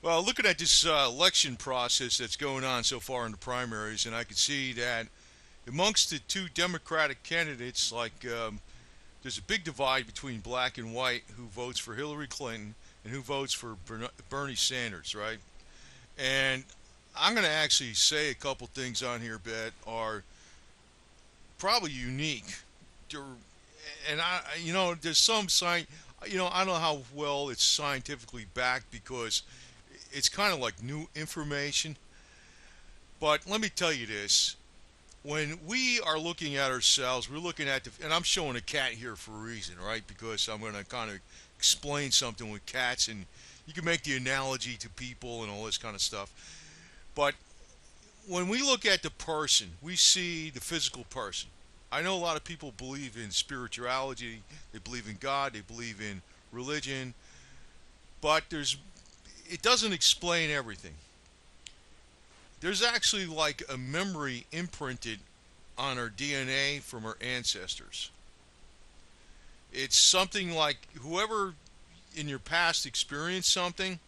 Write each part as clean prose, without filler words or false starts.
Well, looking at this election process that's going on so far in the primaries, and I can see that amongst the two Democratic candidates, there's a big divide between black and white who votes for Hillary Clinton and who votes for Bernie Sanders, right? And I'm going to actually say a couple things on here that are probably unique. And there's some sign. I don't know how well it's scientifically backed because it's kind of like new information. But let me tell you this: when we are looking at ourselves, we're looking at and I'm showing a cat here for a reason, right? Because I'm going to kind of explain something with cats, and you can make the analogy to people and all this kind of stuff. But when we look at the person, we see the physical person. I know a lot of people believe in spirituality, they believe in God, they believe in religion, but it doesn't explain everything. There's actually like a memory imprinted on our DNA from our ancestors. It's something like whoever in your past experienced something,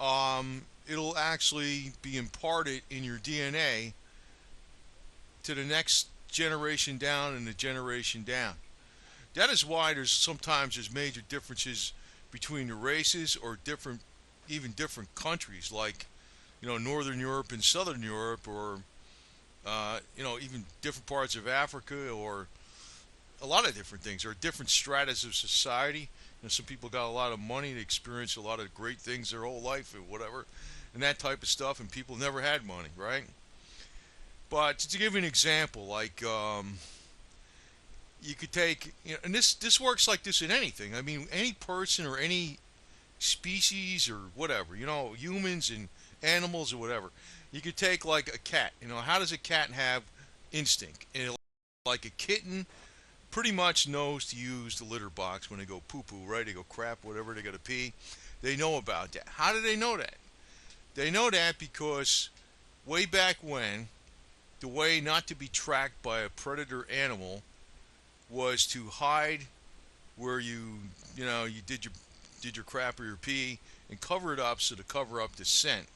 it'll actually be imparted in your DNA to the next generation down and the generation down. That is why there's major differences between the races or even different countries, like Northern Europe and Southern Europe, or even different parts of Africa, or a lot of different things, or different stratas of society. Some people got a lot of money, they experience a lot of great things their whole life, or whatever, and that type of stuff. And people never had money, right? But to give you an example, you could take, and this works like this in anything. I mean, any person or any species or whatever, humans and animals or whatever. You could take like a cat. How does a cat have instinct? And like a kitten pretty much knows to use the litter box when they go poo poo, right? They go crap, whatever, they got to pee. They know about that. How do they know that? They know that because way back when, the way not to be tracked by a predator animal was to hide where you did your crap or your pee and cover it up so to cover up the scent.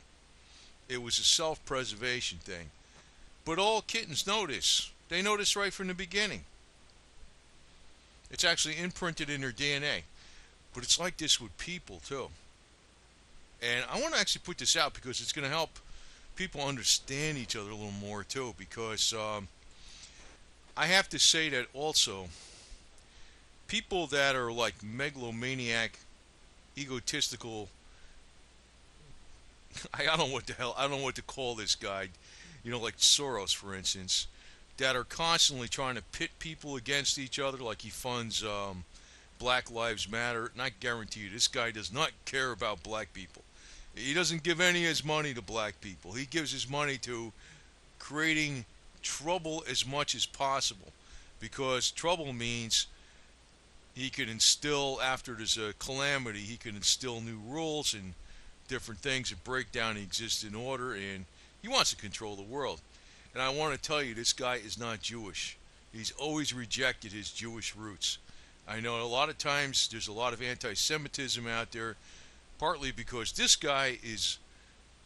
It was a self-preservation thing. But all kittens know this. They know this right from the beginning. It's actually imprinted in their DNA. But it's like this with people too. And I want to actually put this out because it's going to help people understand each other a little more too. Because I have to say that also, people that are like megalomaniac, egotistical, I don't know what the hell, I don't know what to call this guy, like Soros, for instance, that are constantly trying to pit people against each other, like he funds Black Lives Matter. And I guarantee you, this guy does not care about black people. He doesn't give any of his money to black people. He gives his money to creating trouble as much as possible, because trouble means he can instill, after there's a calamity, he can instill new rules and different things and break down the existing order, and he wants to control the world. And I want to tell you, this guy is not Jewish. He's always rejected his Jewish roots. I know a lot of times there's a lot of anti-Semitism out there, partly because this guy is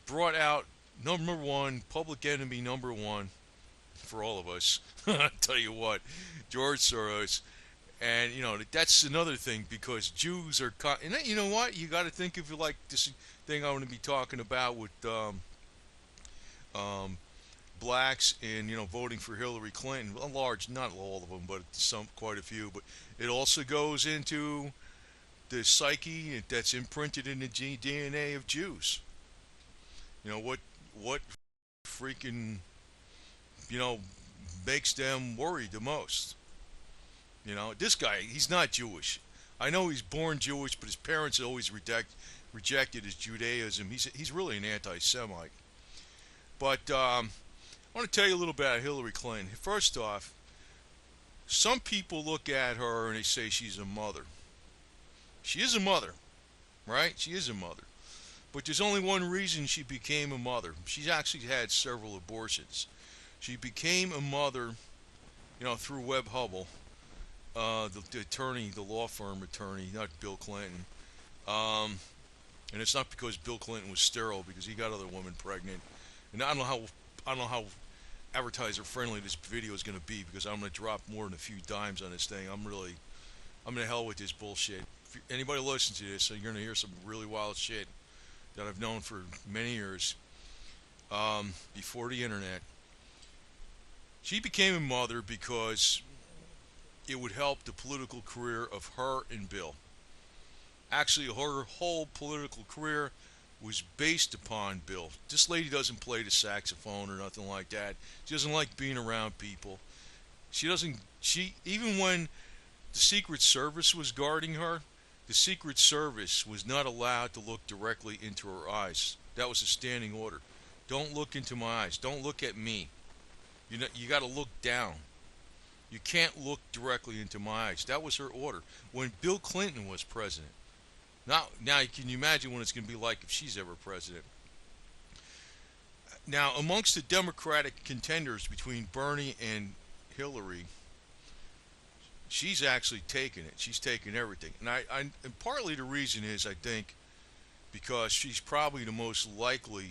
brought out number one, public enemy number one for all of us. I tell you what, George Soros. And that's another thing, because Jews are, and you know what? You got to think of it like this thing I'm going to be talking about with um, blacks and voting for Hillary Clinton. A large, not all of them, but quite a few. But it also goes into the psyche that's imprinted in the DNA of Jews. What freaking you know makes them worried the most. This guy, he's not Jewish. I know he's born Jewish, but his parents always rejected his Judaism. He's really an anti-Semite. But I want to tell you a little bit about Hillary Clinton. First off, some people look at her and they say she's a mother. She is a mother, right? She is a mother. But there's only one reason she became a mother. She's actually had several abortions. She became a mother, through Webb Hubbell, the attorney, the law firm attorney, not Bill Clinton. Um, And it's not because Bill Clinton was sterile, because he got other women pregnant. And I don't know how advertiser friendly this video is going to be, because I'm going to drop more than a few dimes on this thing. I'm in hell with this bullshit. If anybody listens to this, so you're going to hear some really wild shit that I've known for many years, before the internet. She became a mother because it would help the political career of her and Bill. Actually, her whole political career was based upon Bill. This lady doesn't play the saxophone or nothing like that. She doesn't like being around people. She doesn't. She even when the Secret Service was guarding her, the Secret Service was not allowed to look directly into her eyes. That was a standing order. Don't look into my eyes. Don't look at me. You got to look down. You can't look directly into my eyes. That was her order when Bill Clinton was president. Now, can you imagine what it's going to be like if she's ever president? Now, amongst the Democratic contenders between Bernie and Hillary, she's actually taken it. She's taken everything, and partly the reason is, I think, because she's probably the most likely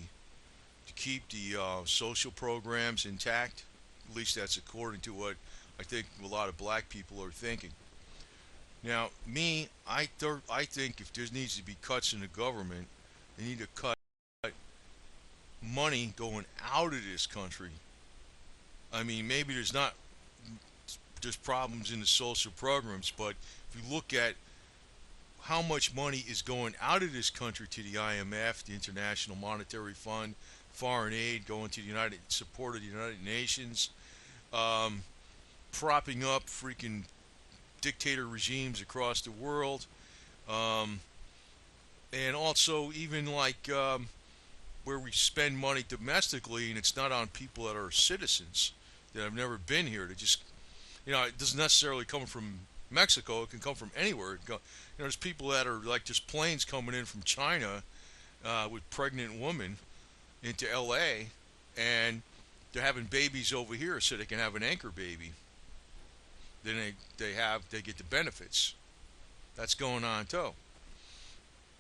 to keep the social programs intact. At least that's according to what I think a lot of black people are thinking. Now, I think if there needs to be cuts in the government, they need to cut money going out of this country. I mean, maybe there's problems in the social programs, but if you look at how much money is going out of this country to the IMF, the International Monetary Fund, foreign aid going to the United support of the United Nations, um, propping up freaking dictator regimes across the world, um, and also even like where we spend money domestically, and it's not on people that are citizens that have never been here. To just, it doesn't necessarily come from Mexico. It can come from anywhere. There's people that are like just planes coming in from China with pregnant women into L.A. and they're having babies over here so they can have an anchor baby. Then they get the benefits. That's going on too.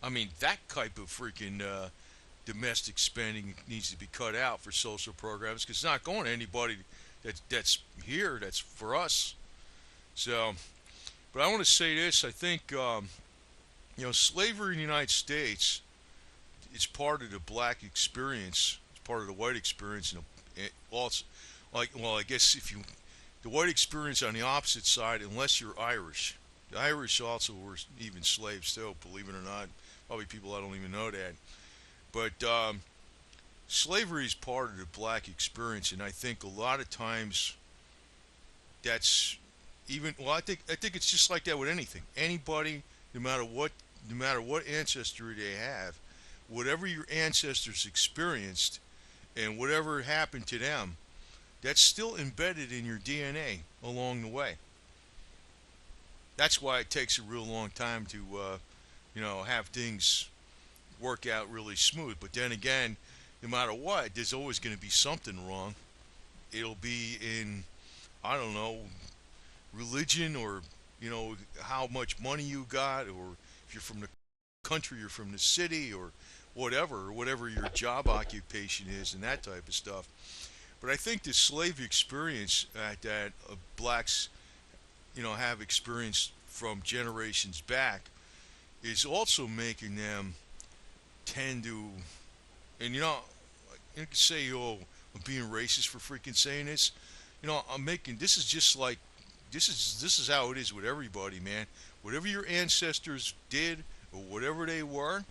I mean, that type of freaking domestic spending needs to be cut out for social programs, because it's not going to anybody that's here. That's for us. So, but I want to say this. I think slavery in the United States is part of the black experience. It's part of the white experience, and also, I guess if you the white experience on the opposite side, unless you're Irish. The Irish also were even slaves too, believe it or not. Probably people I don't even know that. But slavery is part of the black experience, and I think a lot of times that's even. Well, I think it's just like that with anything. Anybody, no matter what ancestry they have, whatever your ancestors experienced, and whatever happened to them, that's still embedded in your DNA along the way. That's why it takes a real long time to, have things work out really smooth. But then again, no matter what, there's always going to be something wrong. It'll be in, I don't know, religion, or, how much money you got, or if you're from the country, you're from the city, or whatever your job occupation is, and that type of stuff. But I think the slave experience that blacks, have experienced from generations back is also making them tend to, and you can say, oh, I'm being racist for freaking saying this. This is just like, this is how it is with everybody, man. Whatever your ancestors did or whatever they were,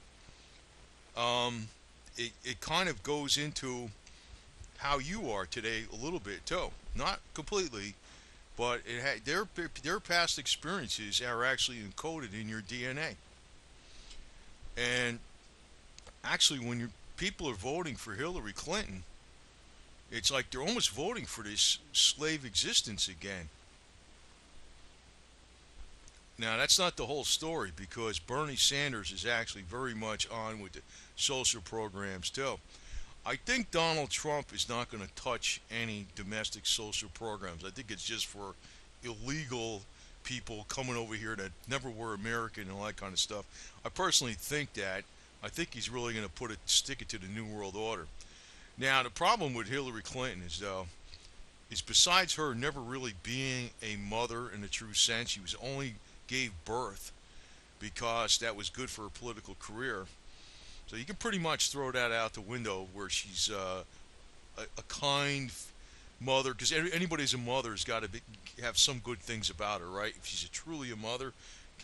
it kind of goes into how you are today a little bit too. Not completely, but their past experiences are actually encoded in your DNA. And actually, when people are voting for Hillary Clinton, it's like they're almost voting for this slave existence again. Now, that's not the whole story, because Bernie Sanders is actually very much on with the social programs too. I think Donald Trump is not going to touch any domestic social programs. I think it's just for illegal people coming over here that never were American and all that kind of stuff. I personally think that, I think he's really going to stick it to the New World Order. Now, the problem with Hillary Clinton is, though, is besides her never really being a mother in a true sense, she was only gave birth because that was good for her political career. So you can pretty much throw that out the window where she's a kind mother, because anybody who's a mother has got to have some good things about her, right? If she's truly a mother, in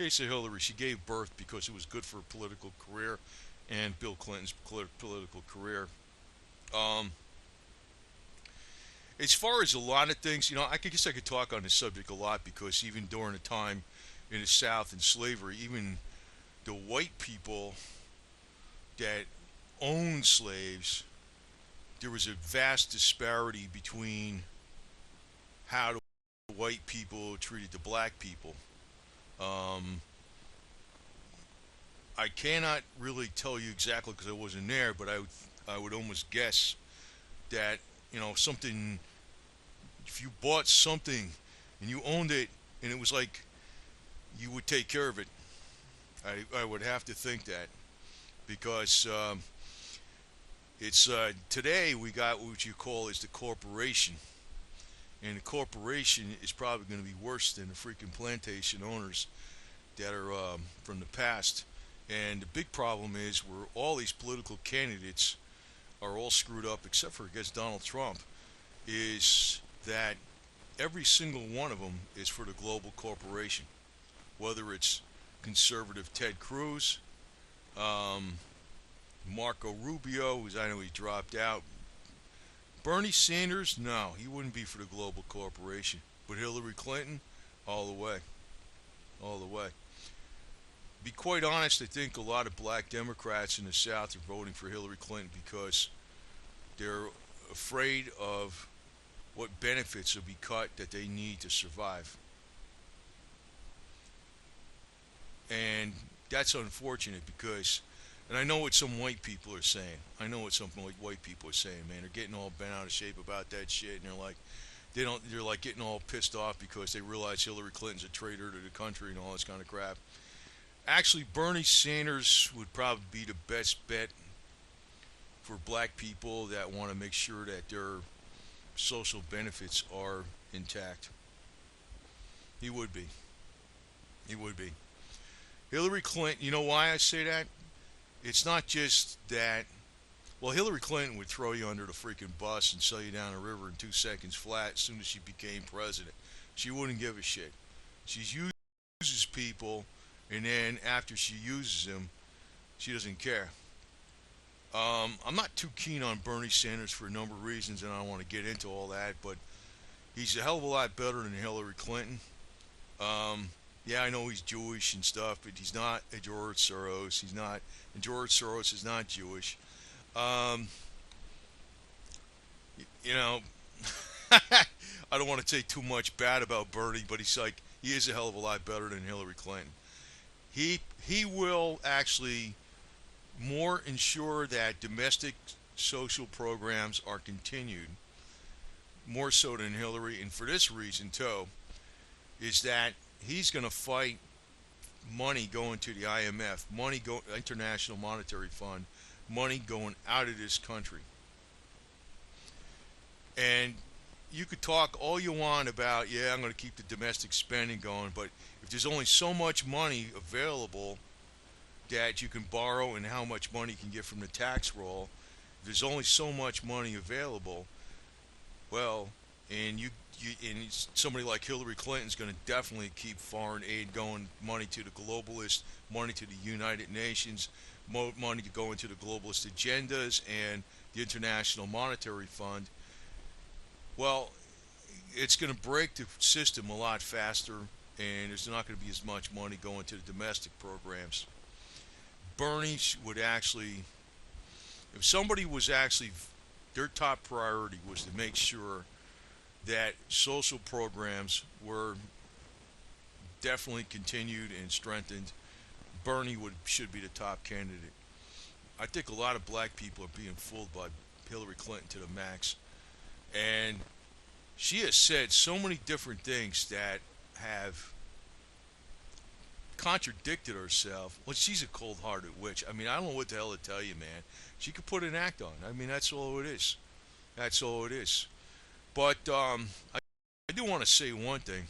case of Hillary, she gave birth because it was good for her political career and Bill Clinton's political career. Um, as far as a lot of things, I guess I could talk on this subject a lot because even during the time in the South in slavery, even the white people that owned slaves, there was a vast disparity between how the white people treated the black people. Um, I cannot really tell you exactly because I wasn't there, but I would almost guess that something. If you bought something and you owned it, and it was like you would take care of it, I would have to think that because it's today we got what you call is the corporation, and the corporation is probably going to be worse than the freaking plantation owners that are from the past. And the big problem is where all these political candidates are all screwed up, except for against Donald Trump, is that every single one of them is for the global corporation. Whether it's conservative Ted Cruz, um, Marco Rubio, who's I know he dropped out. Bernie Sanders, no, he wouldn't be for the global corporation. But Hillary Clinton, all the way, all the way. Be quite honest, I think a lot of black Democrats in the South are voting for Hillary Clinton because they're afraid of what benefits will be cut that they need to survive. And that's unfortunate because, and I know what some white people are saying. I know what some white people are saying, man. They're getting all bent out of shape about that shit, and they're like, they're like getting all pissed off because they realize Hillary Clinton's a traitor to the country and all this kind of crap. Actually, Bernie Sanders would probably be the best bet for black people that want to make sure that their social benefits are intact. He would be. He would be. Hillary Clinton, you know why I say that? It's not just that. Well, Hillary Clinton would throw you under the freaking bus and sell you down the river in 2 seconds flat as soon as she became president. She wouldn't give a shit. She uses people, and then after she uses them, she doesn't care. I'm not too keen on Bernie Sanders for a number of reasons, and I don't want to get into all that, but he's a hell of a lot better than Hillary Clinton. Um, yeah, I know he's Jewish and stuff, but he's not a George Soros. He's not, and George Soros is not Jewish. Um, you know, I don't want to say too much bad about Bernie, but he is a hell of a lot better than Hillary Clinton. He will actually more ensure that domestic social programs are continued more so than Hillary, and for this reason too, is that he's going to fight money going to the IMF, money go International Monetary Fund, money going out of this country. And you could talk all you want about, yeah, I'm going to keep the domestic spending going, but if there's only so much money available that you can borrow and how much money you can get from the tax roll, if there's only so much money available, well, and somebody like Hillary Clinton's going to definitely keep foreign aid going, money to the globalists, money to the United Nations, money to go into the globalist agendas and the International Monetary Fund. Well, it's going to break the system a lot faster, and there's not going to be as much money going to the domestic programs. Bernie would actually, if somebody was actually, their top priority was to make sure that social programs were definitely continued and strengthened, Bernie should be the top candidate. I think a lot of black people are being fooled by Hillary Clinton to the max. And she has said so many different things that have contradicted herself. Well, she's a cold-hearted witch. I mean, I don't know what the hell to tell you, man. She could put an act on. I mean, that's all it is. That's all it is. But I do want to say one thing.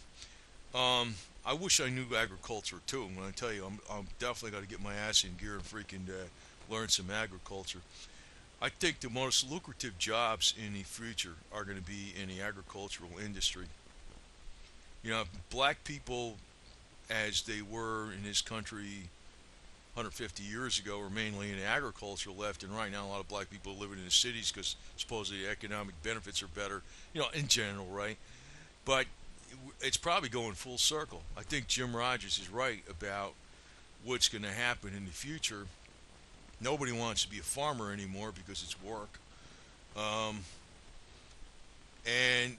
I wish I knew agriculture too. When I tell you, I'm definitely got to get my ass in gear and freaking learn some agriculture. I think the most lucrative jobs in the future are going to be in the agricultural industry. You know, black people, as they were in this country 150 years ago, were mainly in agriculture left and right. Now, a lot of black people are living in the cities because supposedly the economic benefits are better, you know, in general, right? But it's probably going full circle. I think Jim Rogers is right about what's going to happen in the future. Nobody wants to be a farmer anymore because it's work. Um, and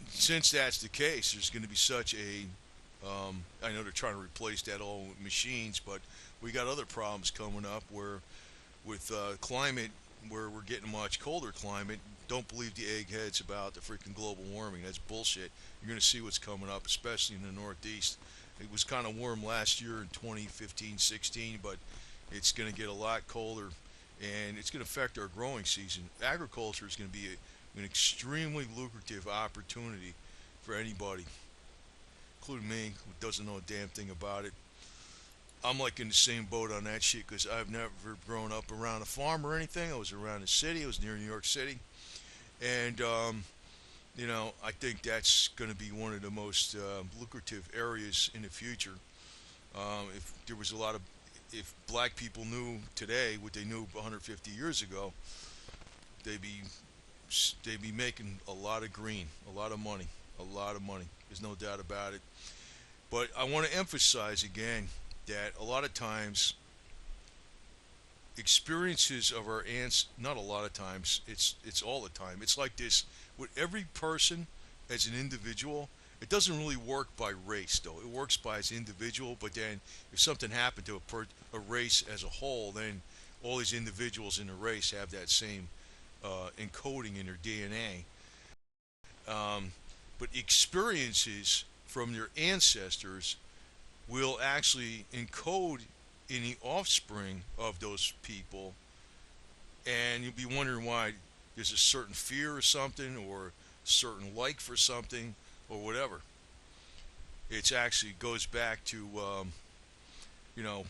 since that's the case, there's going to be such a I know they're trying to replace that all with machines, but we got other problems coming up where with climate, where we're getting much colder climate. Don't believe the eggheads about the freaking global warming. That's bullshit. You're going to see what's coming up, especially in the Northeast. It was kind of warm last year in 2015, 16, but it's going to get a lot colder, and it's going to affect our growing season. Agriculture is going to be an extremely lucrative opportunity for anybody, including me, who doesn't know a damn thing about it. I'm like in the same boat on that shit because I've never grown up around a farm or anything. I was around the city. I was near New York City, and I think that's going to be one of the most lucrative areas in the future. If there was a lot of, if black people knew today what they knew 150 years ago, they'd be they'd be making a lot of green, a lot of money, a lot of money. There's no doubt about it. But I want to emphasize again that a lot of times experiences of our ants, not a lot of times, it's all the time. It's like this with every person as an individual. It doesn't really work by race though. It works by as individual, but then if something happened to a race as a whole, then all these individuals in the race have that same encoding in their DNA. But experiences from their ancestors will actually encode in the offspring of those people, and you'll be wondering why there's a certain fear or something, or certain like for something, or whatever. It's actually goes back to, you know,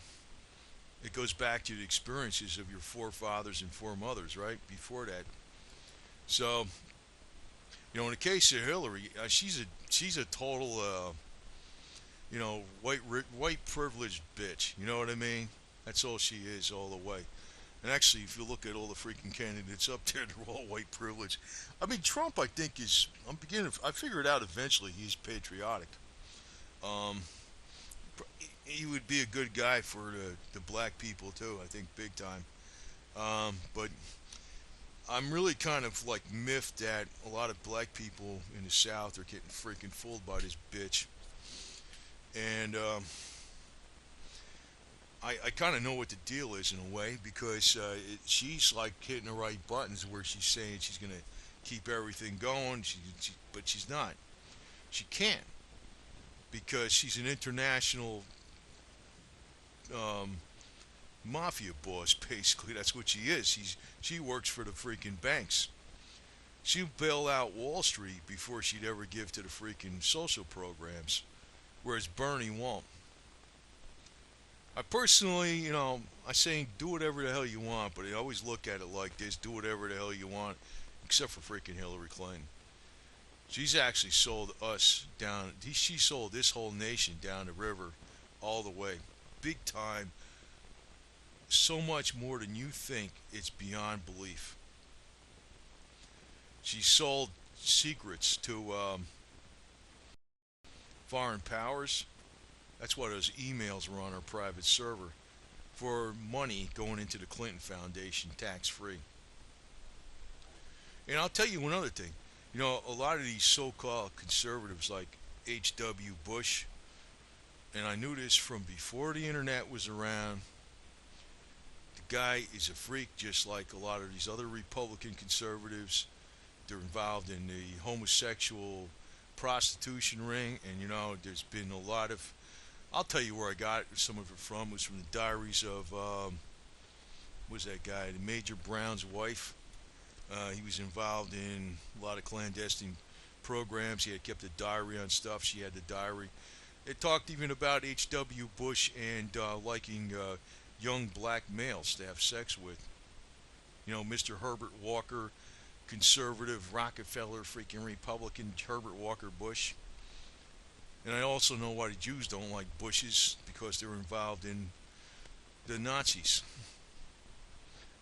it goes back to the experiences of your forefathers and foremothers, right? Before that. So, in the case of Hillary, she's a total, white privileged bitch. You know what I mean? That's all she is, all the way. And actually, if you look at all the freaking candidates up there, they're all white privilege. I mean, Trump, I think, is. I figured out eventually he's patriotic. Um, he would be a good guy for the black people, too, I think, big time. But I'm really kind of like miffed that a lot of black people in the South are getting freaking fooled by this bitch. And I kind of know what the deal is in a way because she's like hitting the right buttons where she's saying she's going to keep everything going, but she's not. She can't because she's an international um, mafia boss, basically. That's what she is. She works for the freaking banks. She'll bail out Wall Street before she'd ever give to the freaking social programs, whereas Bernie won't. I personally, I say do whatever the hell you want, but I always look at it like this: do whatever the hell you want, except for freaking Hillary Clinton. She's actually sold us down. She sold this whole nation down the river, all the way, big time. So much more than you think. It's beyond belief. She sold secrets to foreign powers. That's why those emails were on her private server for money going into the Clinton Foundation tax free. And I'll tell you one other thing. A lot of these so called conservatives like H.W. Bush, and I knew this from before the internet was around, the guy is a freak just like a lot of these other Republican conservatives. They're involved in the homosexual prostitution ring, and there's been a lot of I'll tell you where I got some of it from. It was from the diaries of what was that guy, the Major Brown's wife. He was involved in a lot of clandestine programs. He had kept a diary on stuff. She had the diary. It talked even about H.W. Bush and liking young black males to have sex with. You know, Mr. Herbert Walker, conservative Rockefeller, freaking Republican Herbert Walker Bush. And I also know why the Jews don't like Bushes because they're involved in the Nazis.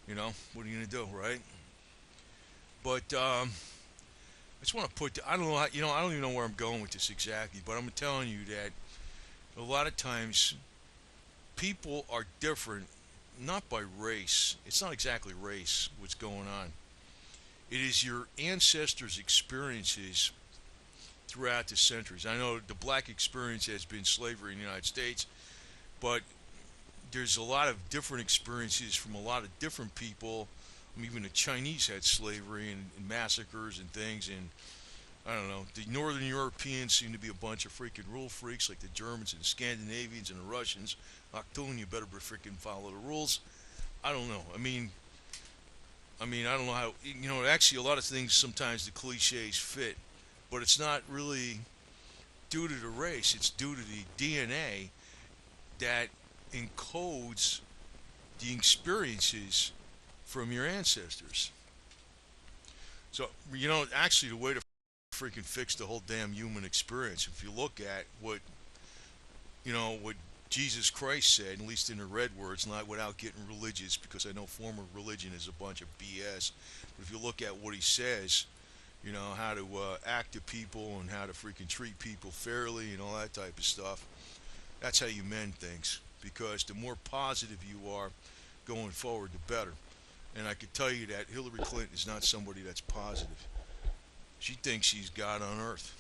You know, what are you gonna do, right? But I just want to put. I don't know. You know, I don't even know where I'm going with this exactly. But I'm telling you that a lot of times people are different, not by race. It's not exactly race. What's going on? It is your ancestors' experiences throughout the centuries. I know the black experience has been slavery in the United States, but there's a lot of different experiences from a lot of different people. I mean, even the Chinese had slavery and massacres and things, and I don't know. The Northern Europeans seem to be a bunch of freaking rule freaks, like the Germans and the Scandinavians and the Russians. Octoon, you better be freaking follow the rules. I don't know. I don't know how. You know, actually, a lot of things sometimes the cliches fit, but it's not really due to the race. It's due to the DNA that encodes the experiences from your ancestors. So, you know, actually, the way to freaking fix the whole damn human experience, if you look at what Jesus Christ said, at least in the red words, not without getting religious, because I know former religion is a bunch of BS. But if you look at what he says, you know, how to act to people and how to freaking treat people fairly and all that type of stuff, that's how you mend things. Because the more positive you are going forward, the better. And I can tell you that Hillary Clinton is not somebody that's positive. She thinks she's God on earth.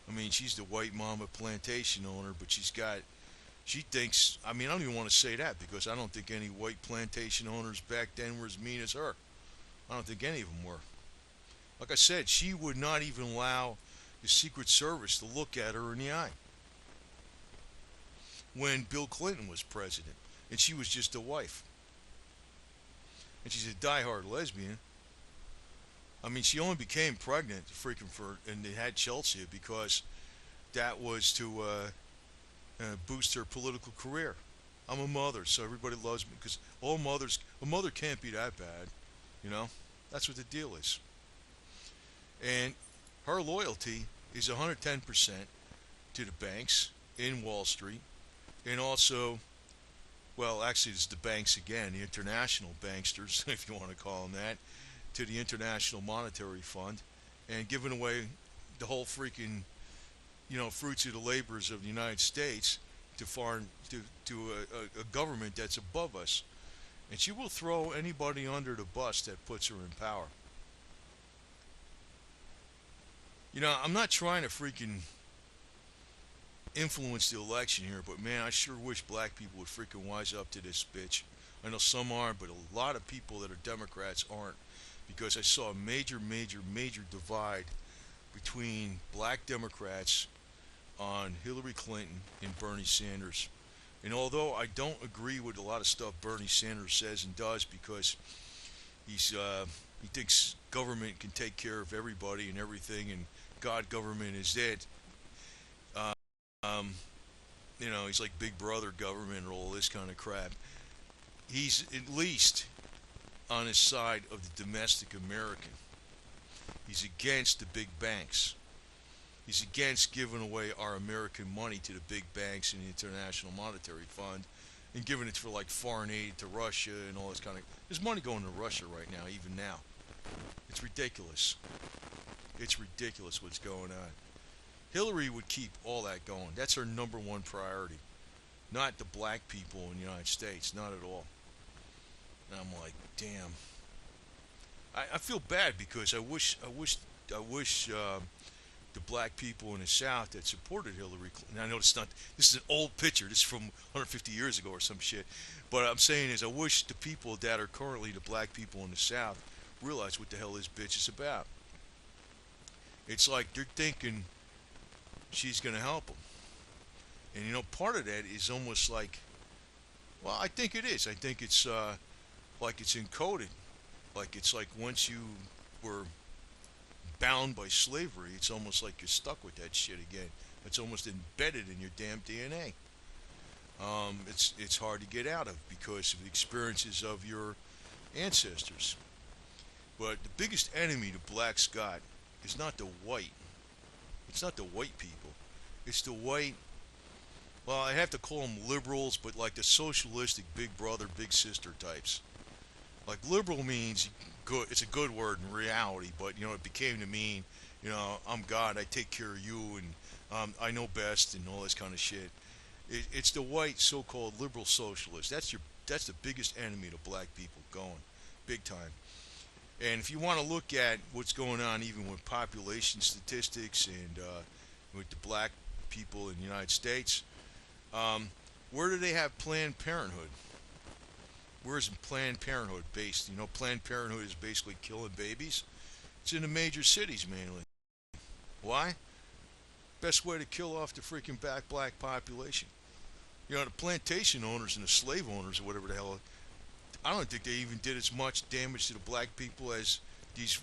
I mean, she's the white mama plantation owner, but she thinks, I mean, I don't even want to say that because I don't think any white plantation owners back then were as mean as her. I don't think any of them were. Like I said, she would not even allow the Secret Service to look at her in the eye when Bill Clinton was president, and she was just a wife. And she's a diehard lesbian. I mean, she only became pregnant, freaking and they had Chelsea because that was to boost her political career. I'm a mother, so everybody loves me because a mother can't be that bad, you know. That's what the deal is. And her loyalty is 110% to the banks in Wall Street, and also, well, actually, it's the banks again, the international banksters, if you want to call them that, to the International Monetary Fund, and giving away the whole freaking, you know, fruits of the labors of the United States to foreign to a government that's above us, and she will throw anybody under the bus that puts her in power. You know, I'm not trying to freaking influence the election here, but man, I sure wish black people would freaking wise up to this bitch. I know some are, but a lot of people that are Democrats aren't, because I saw a major, major, major divide between black Democrats on Hillary Clinton and Bernie Sanders. And although I don't agree with a lot of stuff Bernie Sanders says and does, because he thinks government can take care of everybody and everything, and God government is it. Um, you know, he's like Big Brother government or all this kind of crap. He's at least on his side of the domestic American. He's against the big banks. He's against giving away our American money to the big banks and the International Monetary Fund and giving it for like foreign aid to Russia and all this kind of. There's money going to Russia right now, even now. It's ridiculous. It's ridiculous what's going on. Hillary would keep all that going. That's her number one priority. Not the black people in the United States. Not at all. And I'm like, damn. I feel bad because I wish the black people in the South that supported Hillary Clinton. I know it's not. This is an old picture. This is from 150 years ago or some shit. But I'm saying is, I wish the people that are currently the black people in the South realize what the hell this bitch is about. It's like they're thinking she's gonna help them. And part of that is almost like, well, I think it is. I think it's like it's encoded. Like it's like once you were bound by slavery, it's almost like you're stuck with that shit again. It's almost embedded in your damn DNA. It's hard to get out of because of the experiences of your ancestors. But the biggest enemy to Black Scott is not the white. It's not the white people. It's the white. Well, I have to call them liberals, but like the socialistic big brother, big sister types. Like liberal means good. It's a good word in reality, but it became to mean, I'm God. I take care of you, and I know best, and all this kind of shit. It's the white so-called liberal socialist. That's the biggest enemy to black people going, big time. And if you want to look at what's going on, even with population statistics and with the black people in the United States, where do they have Planned Parenthood? Where is Planned Parenthood based? Planned Parenthood is basically killing babies. It's in the major cities mainly. Why? Best way to kill off the freaking black population. The plantation owners and the slave owners or whatever the hell, I don't think they even did as much damage to the black people as these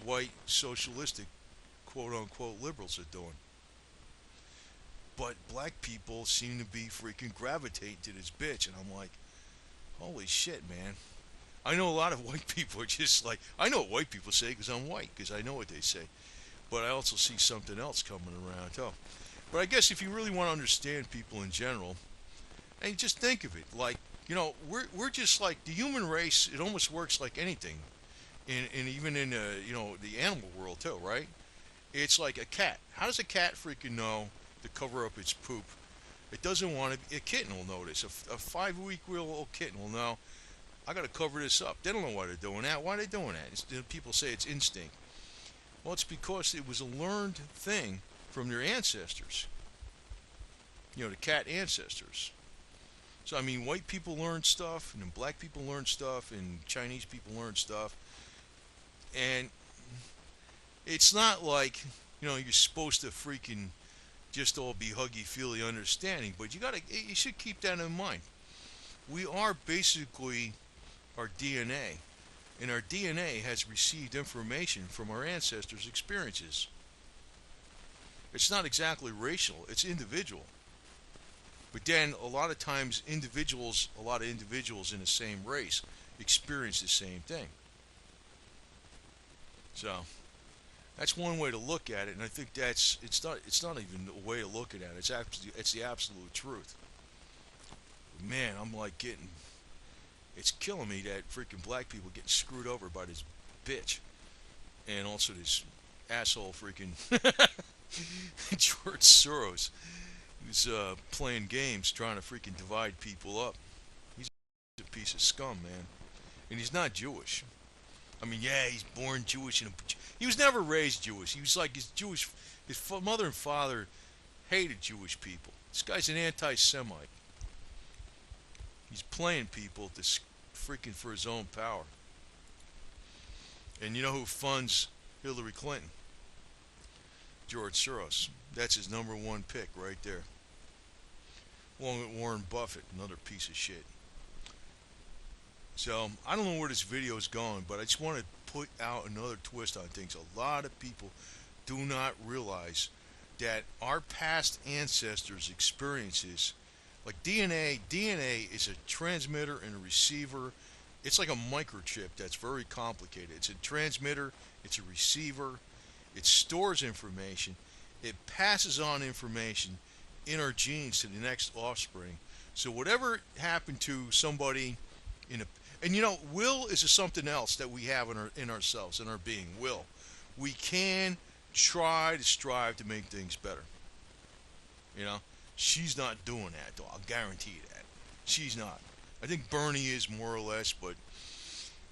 white socialistic quote unquote liberals are doing. But black people seem to be freaking gravitating to this bitch, and I'm like, holy shit, man. I know a lot of white people are just like, I know what white people say because I'm white, because I know what they say. But I also see something else coming around too. But I guess if you really want to understand people in general, and just think of it, like, we're just like the human race. It almost works like anything, in even in the animal world too, right? It's like a cat. How does a cat freaking know to cover up its poop? It doesn't want to. A kitten will notice. A 5-week-old kitten will know. I got to cover this up. They don't know why they're doing that. Why are they doing that? People say it's instinct. Well, it's because it was a learned thing from their ancestors. The cat ancestors. So, I mean, white people learn stuff, and then black people learn stuff, and Chinese people learn stuff. And it's not like, you're supposed to freaking just all be huggy-feely understanding, but you should keep that in mind. We are basically our DNA, and our DNA has received information from our ancestors' experiences. It's not exactly racial, it's individual. But then a lot of times a lot of individuals in the same race experience the same thing. So that's one way to look at it, and I think it's not even a way to look at it. It's the absolute truth. But man, I'm like it's killing me that freaking black people getting screwed over by this bitch, and also this asshole freaking George Soros, who's playing games trying to freaking divide people up. He's a piece of scum, man, and he's not Jewish. I mean, yeah, he's born Jewish, and he was never raised Jewish. He was like his mother and father hated Jewish people. This guy's an anti-Semite. He's playing people to freaking for his own power. And you know who funds Hillary Clinton? George Soros. That's his number one pick right there. Along with Warren Buffett, another piece of shit. So, I don't know where this video is going, but I just want to put out another twist on things. A lot of people do not realize that our past ancestors' experiences, like DNA is a transmitter and a receiver. It's like a microchip that's very complicated. It's a transmitter, it's a receiver, it stores information, it passes on information in our genes to the next offspring. So whatever happened to somebody and will is something else that we have in ourselves, in our being. Will. We can try to strive to make things better. She's not doing that, though. I'll guarantee you that. She's not. I think Bernie is more or less, but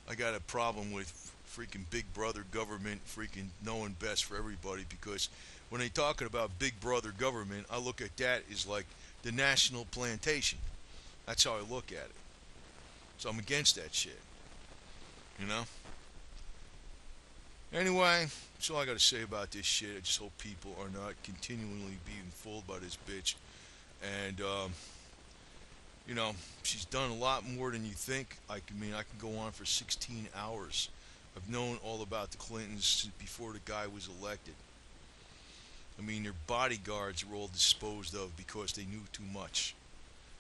I got a problem with freaking Big Brother government freaking knowing best for everybody, because when they talking about Big Brother government, I look at that as like the national plantation. That's how I look at it. So I'm against that shit. Anyway, that's all I got to say about this shit. I just hope people are not continually being fooled by this bitch. And you know, she's done a lot more than you think. I can go on for 16 hours. I've known all about the Clintons since before the guy was elected. I mean, their bodyguards were all disposed of because they knew too much.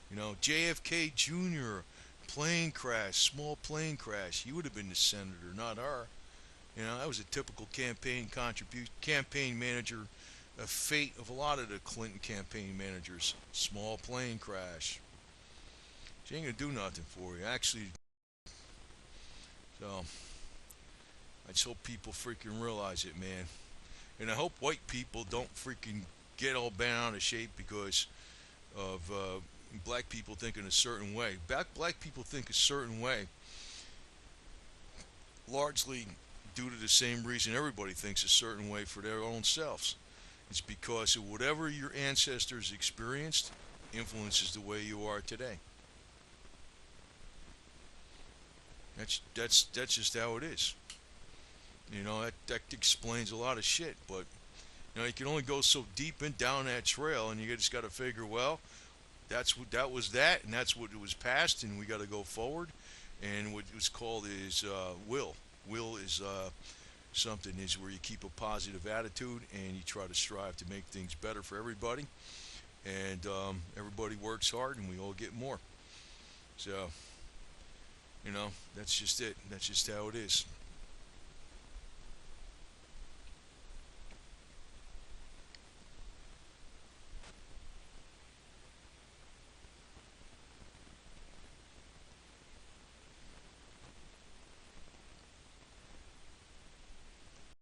You know, JFK Jr., plane crash, small plane crash. He would have been the senator, not her. You know, that was a typical campaign manager, a fate of a lot of the Clinton campaign managers. Small plane crash. She ain't gonna do nothing for you, actually. So I just hope people freaking realize it, man. And I hope white people don't freaking get all bent out of shape because of black people thinking a certain way. Black people think a certain way, largely due to the same reason everybody thinks a certain way for their own selves. It's because of whatever your ancestors experienced influences the way you are today. That's just how it is. You know, that explains a lot of shit, but you know, you can only go so deep and down that trail, and you just got to figure, well, that's what that was that, and that's what it was past, and we got to go forward. And what was called is will. Will is something is where you keep a positive attitude and you try to strive to make things better for everybody, and everybody works hard, and we all get more. So, you know, that's just it. That's just how it is.